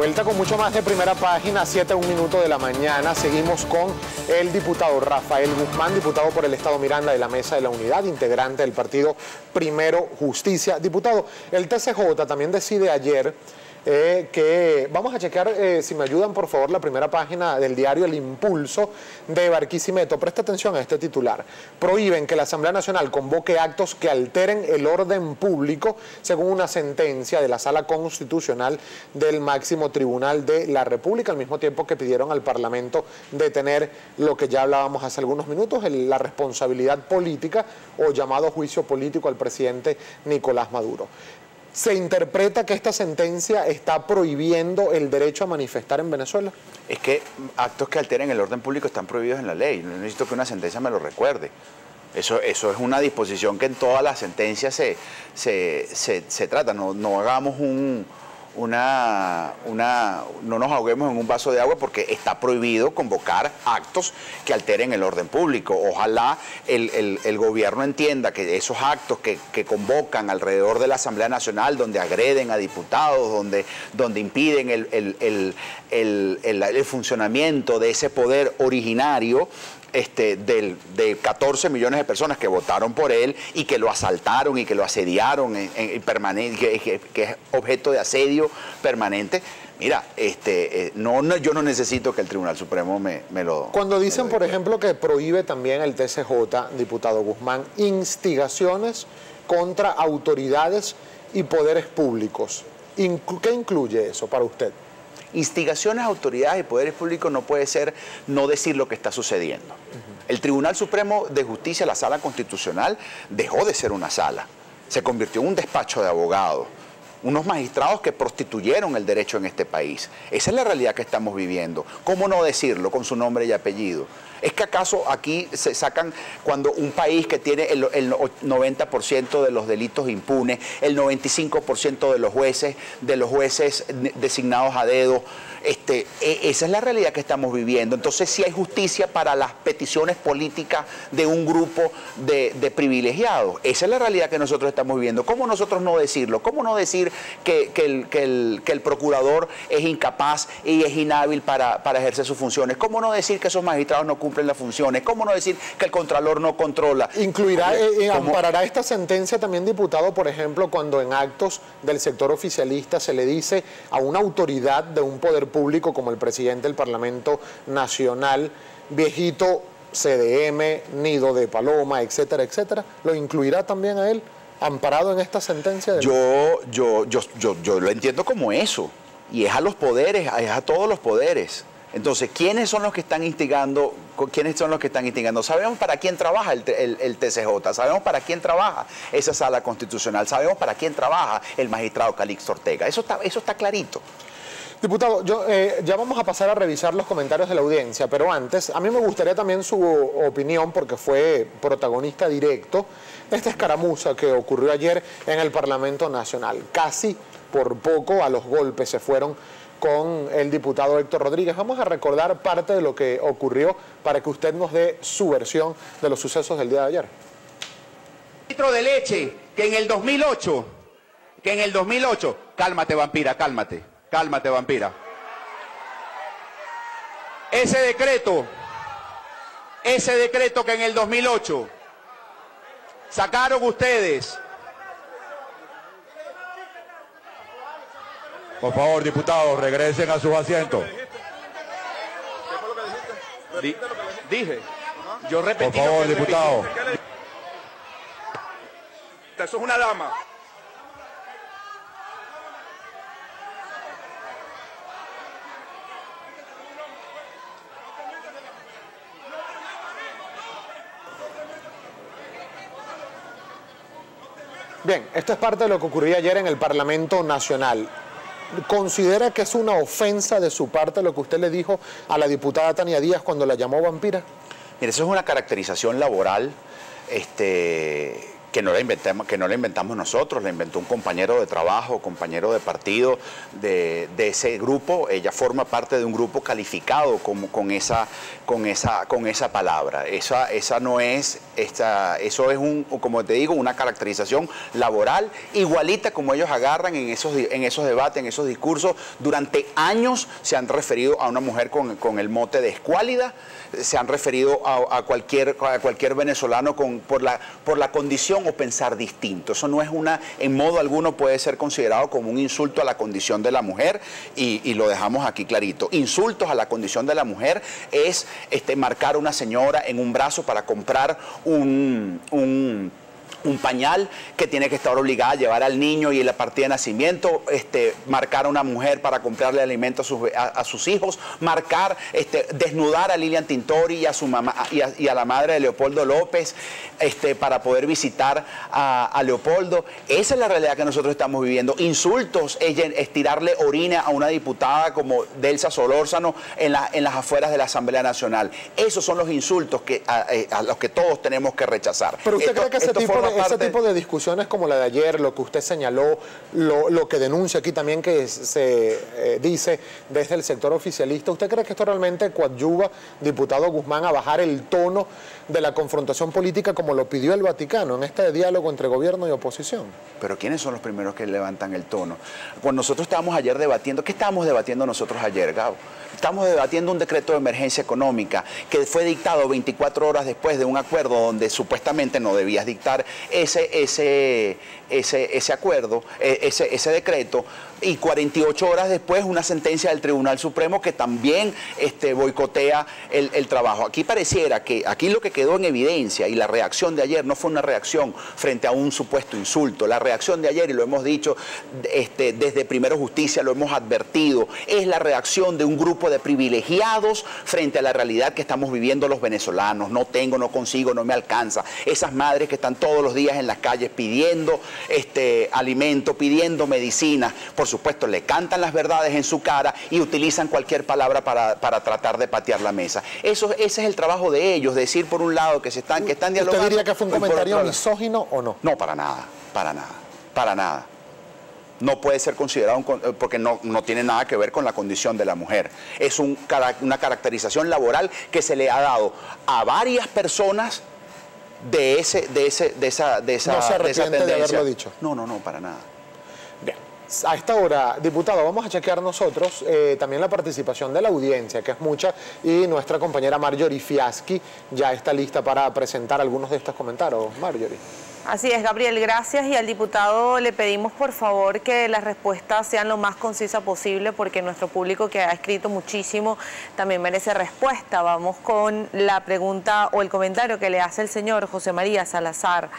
vuelta con mucho más de Primera Página, 7:01 de la mañana. Seguimos con el diputado Rafael Guzmán, diputado por el Estado Miranda de la Mesa de la Unidad, integrante del partido Primero Justicia. Diputado, el TCJ también decide ayer que vamos a checar, si me ayudan por favor, la primera página del diario El Impulso de Barquisimeto. Presta atención a este titular. Prohíben que la Asamblea Nacional convoque actos que alteren el orden público, según una sentencia de la Sala Constitucional del Máximo Tribunal de la República, al mismo tiempo que pidieron al Parlamento detener lo que ya hablábamos hace algunos minutos, la responsabilidad política o llamado juicio político al presidente Nicolás Maduro. ¿Se interpreta que esta sentencia está prohibiendo el derecho a manifestar en Venezuela? Es que actos que alteren el orden público están prohibidos en la ley. No necesito que una sentencia me lo recuerde. Eso es una disposición que en todas las sentencias se trata. No hagamos no nos ahoguemos en un vaso de agua porque está prohibido convocar actos que alteren el orden público. Ojalá el gobierno entienda que esos actos que convocan alrededor de la Asamblea Nacional, donde agreden a diputados, donde impiden el funcionamiento de ese poder originario, de 14 millones de personas que votaron por él y que lo asaltaron y que lo asediaron que es objeto de asedio permanente. Mira, yo no necesito que el Tribunal Supremo me lo... Cuando dicen, por ejemplo, que prohíbe también el TCJ, diputado Guzmán, instigaciones contra autoridades y poderes públicos, ¿qué incluye eso para usted? Instigaciones a autoridades y poderes públicos no puede ser no decir lo que está sucediendo. El Tribunal Supremo de Justicia, la Sala Constitucional, dejó de ser una sala. Se convirtió en un despacho de abogados. Unos magistrados que prostituyeron el derecho en este país. Esa es la realidad que estamos viviendo. ¿Cómo no decirlo con su nombre y apellido? ¿Es que acaso aquí se sacan cuando un país que tiene el 90% de los delitos impunes, el 95% de los jueces designados a dedo? Esa es la realidad que estamos viviendo. Entonces, si hay justicia para las peticiones políticas de un grupo de privilegiados. Esa es la realidad que nosotros estamos viviendo. ¿Cómo nosotros no decirlo? ¿Cómo no decir que el procurador es incapaz y es inhábil para ejercer sus funciones? ¿Cómo no decir que esos magistrados no cumplen las funciones? ¿Cómo no decir que el Contralor no controla? ¿Incluirá, amparará esta sentencia también, diputado, por ejemplo, cuando en actos del sector oficialista se le dice a una autoridad de un poder público como el presidente del Parlamento Nacional, viejito CDM, nido de paloma, etcétera, etcétera? ¿Lo incluirá también a él, amparado en esta sentencia? Yo lo entiendo como eso, y es a los poderes, es a todos los poderes. Entonces, ¿quiénes son los que están instigando? ¿Quiénes son los que están instigando? Sabemos para quién trabaja el TCJ, sabemos para quién trabaja esa Sala Constitucional, sabemos para quién trabaja el magistrado Calixto Ortega. Eso está clarito. Diputado, ya vamos a pasar a revisar los comentarios de la audiencia, pero antes, a mí me gustaría también su opinión, porque fue protagonista directo de esta escaramuza que ocurrió ayer en el Parlamento Nacional. Casi por poco a los golpes se fueron con el diputado Héctor Rodríguez. Vamos a recordar parte de lo que ocurrió para que usted nos dé su versión de los sucesos del día de ayer. Litro de leche que en el 2008, cálmate vampira, cálmate vampira. Ese decreto que en el 2008 sacaron ustedes. Por favor, diputados, regresen a sus asientos. Dije. Yo repetí. Por favor, diputado. Eso es una dama. Bien, esto es parte de lo que ocurrió ayer en el Parlamento Nacional. ¿Considera que es una ofensa de su parte lo que usted le dijo a la diputada Tania Díaz cuando la llamó vampira? Mire, eso es una caracterización laboral que no la inventamos nosotros, la inventó un compañero de trabajo, compañero de partido de ese grupo. Ella forma parte de un grupo calificado con esa palabra. Esa no es, eso es como te digo, una caracterización laboral igualita como ellos agarran en esos debates, en esos discursos. Durante años se han referido a una mujer con el mote de escuálida, se han referido a cualquier venezolano por la condición o pensar distinto. Eso no es en modo alguno puede ser considerado como un insulto a la condición de la mujer, y lo dejamos aquí clarito. Insultos a la condición de la mujer es marcar a una señora en un brazo para comprar un pañal que tiene que estar obligada a llevar al niño y en la partida de nacimiento, marcar a una mujer para comprarle alimento a sus hijos, desnudar a Lilian Tintori y a su mamá y a la madre de Leopoldo López para poder visitar a Leopoldo. Esa es la realidad que nosotros estamos viviendo. Insultos, estirarle orina a una diputada como Delsa Solórzano en las afueras de la Asamblea Nacional. Esos son los insultos a los que todos tenemos que rechazar. Pero usted cree que ese tipo de discusiones como la de ayer, lo que usted señaló, lo que denuncia aquí también que se dice desde el sector oficialista, ¿usted cree que esto realmente coadyuva, diputado Guzmán, a bajar el tono de la confrontación política como lo pidió el Vaticano en este diálogo entre gobierno y oposición? Pero ¿quiénes son los primeros que levantan el tono? Cuando nosotros estábamos ayer debatiendo, ¿qué estábamos debatiendo nosotros ayer, Gabo? Estamos debatiendo un decreto de emergencia económica que fue dictado 24 horas después de un acuerdo donde supuestamente no debías dictar ese acuerdo, ese decreto, y 48 horas después una sentencia del Tribunal Supremo que también boicotea el trabajo. Aquí pareciera que aquí lo que quedó en evidencia, y la reacción de ayer no fue una reacción frente a un supuesto insulto. La reacción de ayer, y lo hemos dicho desde Primero Justicia, lo hemos advertido, es la reacción de un grupo de privilegiados frente a la realidad que estamos viviendo los venezolanos. No tengo, no consigo, no me alcanza. Esas madres que están todos los días en las calles pidiendo alimento, pidiendo medicina, por supuesto le cantan las verdades en su cara y utilizan cualquier palabra para tratar de patear la mesa. Ese es el trabajo de ellos, decir por un lado que están dialogando. ¿Usted diría que fue un comentario misógino o no? No, para nada, para nada, para nada. No puede ser considerado, porque no tiene nada que ver con la condición de la mujer. Es una caracterización laboral que se le ha dado a varias personas de esa tendencia. ¿No se arrepiente de haberlo dicho? No, para nada. Bien. A esta hora, diputado, vamos a chequear nosotros también la participación de la audiencia, que es mucha, y nuestra compañera Marjorie Fiaschi ya está lista para presentar algunos de estos comentarios. Marjorie. Así es, Gabriel, gracias, y al diputado le pedimos por favor que las respuestas sean lo más concisas posible, porque nuestro público, que ha escrito muchísimo, también merece respuesta. Vamos con la pregunta o el comentario que le hace el señor José María Salazar.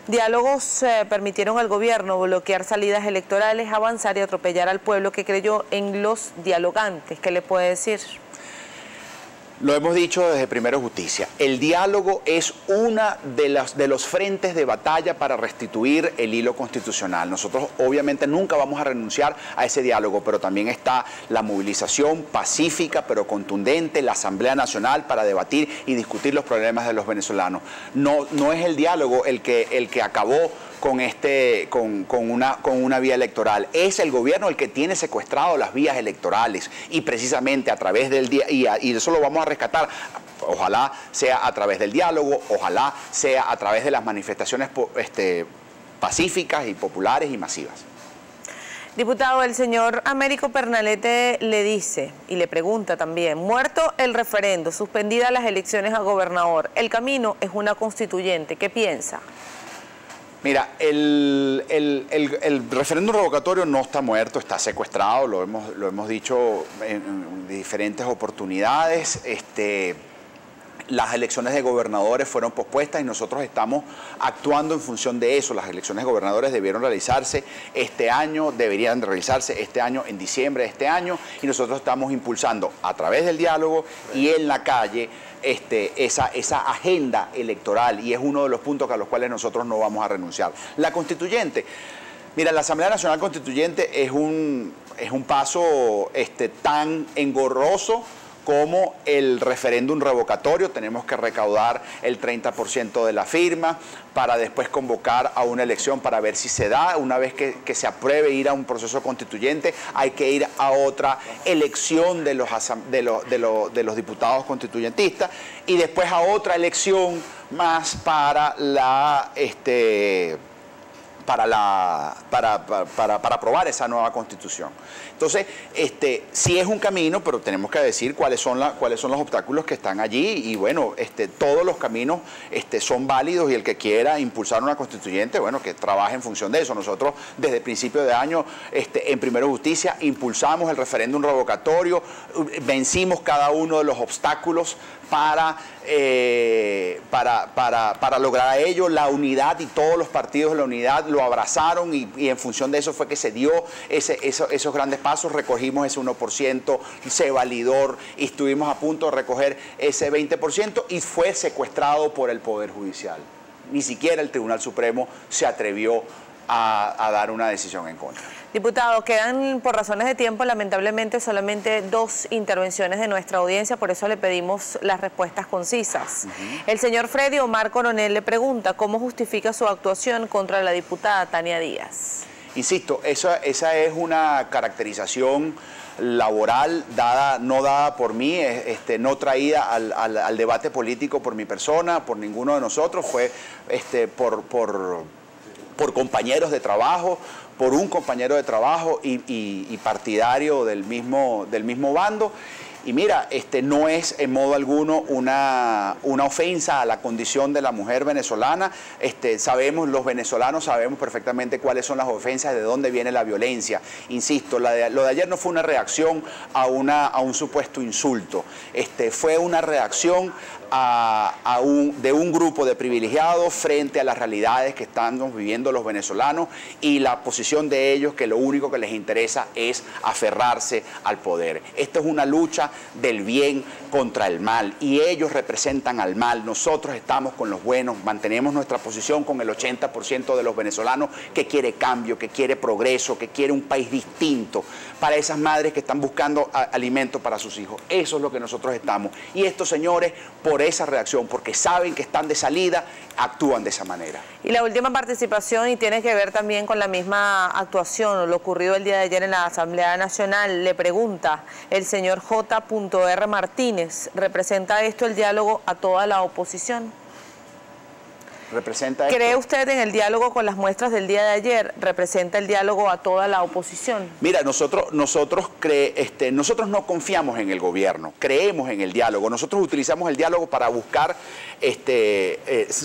Diálogos permitieron al gobierno bloquear salidas electorales, avanzar y atropellar al pueblo que creyó en los dialogantes. ¿Qué le puede decir? Lo hemos dicho desde Primero Justicia. El diálogo es una de los frentes de batalla para restituir el hilo constitucional. Nosotros obviamente nunca vamos a renunciar a ese diálogo, pero también está la movilización pacífica pero contundente, la Asamblea Nacional para debatir y discutir los problemas de los venezolanos. No es el diálogo el que acabó con una vía electoral. Es el gobierno el que tiene secuestrado las vías electorales, y precisamente a través del día, y eso lo vamos a rescatar. Ojalá sea a través del diálogo, ojalá sea a través de las manifestaciones pacíficas y populares y masivas. Diputado, el señor Américo Pernalete le dice y le pregunta también: muerto el referendo, suspendidas las elecciones a gobernador, el camino es una constituyente, ¿qué piensa? Mira, el referéndum revocatorio no está muerto, está secuestrado, lo hemos dicho en diferentes oportunidades. Las elecciones de gobernadores fueron pospuestas y nosotros estamos actuando en función de eso. Las elecciones de gobernadores deberían realizarse este año en diciembre de este año, y nosotros estamos impulsando a través del diálogo y en la calle esa agenda electoral, y es uno de los puntos a los cuales nosotros no vamos a renunciar. La constituyente, mira, la Asamblea Nacional Constituyente es un paso tan engorroso como el referéndum revocatorio. Tenemos que recaudar el 30% de la firma para después convocar a una elección para ver si se da. Una vez que se apruebe ir a un proceso constituyente, hay que ir a otra elección de los diputados constituyentistas y después a otra elección más para aprobar esa nueva constitución. Entonces, sí es un camino, pero tenemos que decir cuáles son los obstáculos que están allí y bueno, todos los caminos son válidos y el que quiera impulsar una constituyente, bueno, que trabaje en función de eso. Nosotros desde el principio de año en Primero Justicia impulsamos el referéndum revocatorio, vencimos cada uno de los obstáculos para lograr ello. La unidad y todos los partidos de la unidad lo abrazaron y en función de eso fue que se dio esos grandes pasos, recogimos ese 1%, se validó y estuvimos a punto de recoger ese 20% y fue secuestrado por el Poder Judicial. Ni siquiera el Tribunal Supremo se atrevió a dar una decisión en contra. Diputado, quedan por razones de tiempo lamentablemente solamente 2 intervenciones de nuestra audiencia, por eso le pedimos las respuestas concisas. El señor Freddy Omar Coronel le pregunta cómo justifica su actuación contra la diputada Tania Díaz. Insisto, esa es una caracterización laboral no dada por mí, no traída al debate político por mi persona, por ninguno de nosotros, fue por compañeros de trabajo, por un compañero de trabajo y partidario del mismo bando. Y mira, no es en modo alguno una ofensa a la condición de la mujer venezolana. Los venezolanos sabemos perfectamente cuáles son las ofensas, de dónde viene la violencia. Insisto, lo de ayer no fue una reacción a un supuesto insulto. Fue una reacción de un grupo de privilegiados frente a las realidades que estamos viviendo los venezolanos y la posición de ellos que lo único que les interesa es aferrarse al poder. Esto es una lucha del bien contra el mal y ellos representan al mal. Nosotros estamos con los buenos, mantenemos nuestra posición con el 80% de los venezolanos que quiere cambio, que quiere progreso, que quiere un país distinto para esas madres que están buscando alimento para sus hijos. Eso es lo que nosotros estamos. Y estos señores, por esa reacción, porque saben que están de salida, actúan de esa manera. Y la última participación, y tiene que ver también con la misma actuación, lo ocurrido el día de ayer en la Asamblea Nacional, le pregunta el señor J.R. Martínez, ¿representa esto el diálogo a toda la oposición? ¿Representa esto? ¿Cree usted en el diálogo con las muestras del día de ayer? ¿Representa el diálogo a toda la oposición? Mira, nosotros no confiamos en el gobierno, creemos en el diálogo. Nosotros utilizamos el diálogo para buscar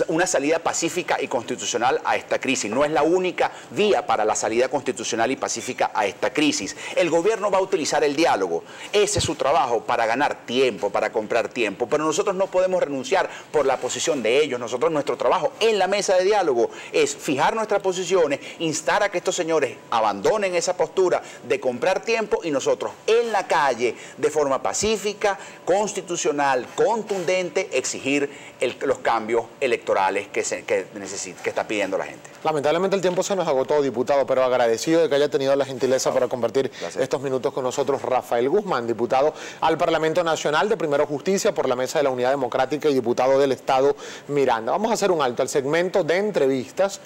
una salida pacífica y constitucional a esta crisis. No es la única vía para la salida constitucional y pacífica a esta crisis. El gobierno va a utilizar el diálogo. Ese es su trabajo, para ganar tiempo, para comprar tiempo. Pero nosotros no podemos renunciar por la posición de ellos. Nuestro trabajo en la mesa de diálogo es fijar nuestras posiciones, instar a que estos señores abandonen esa postura de comprar tiempo y nosotros en la calle, de forma pacífica, constitucional, contundente, exigir los cambios electorales que está pidiendo la gente. Lamentablemente el tiempo se nos agotó, diputado, pero agradecido de que haya tenido la gentileza para compartir estos minutos con nosotros. Rafael Guzmán, diputado al Parlamento Nacional de Primero Justicia por la Mesa de la Unidad Democrática y diputado del Estado Miranda. Vamos a hacer un alto al segmento de entrevistas.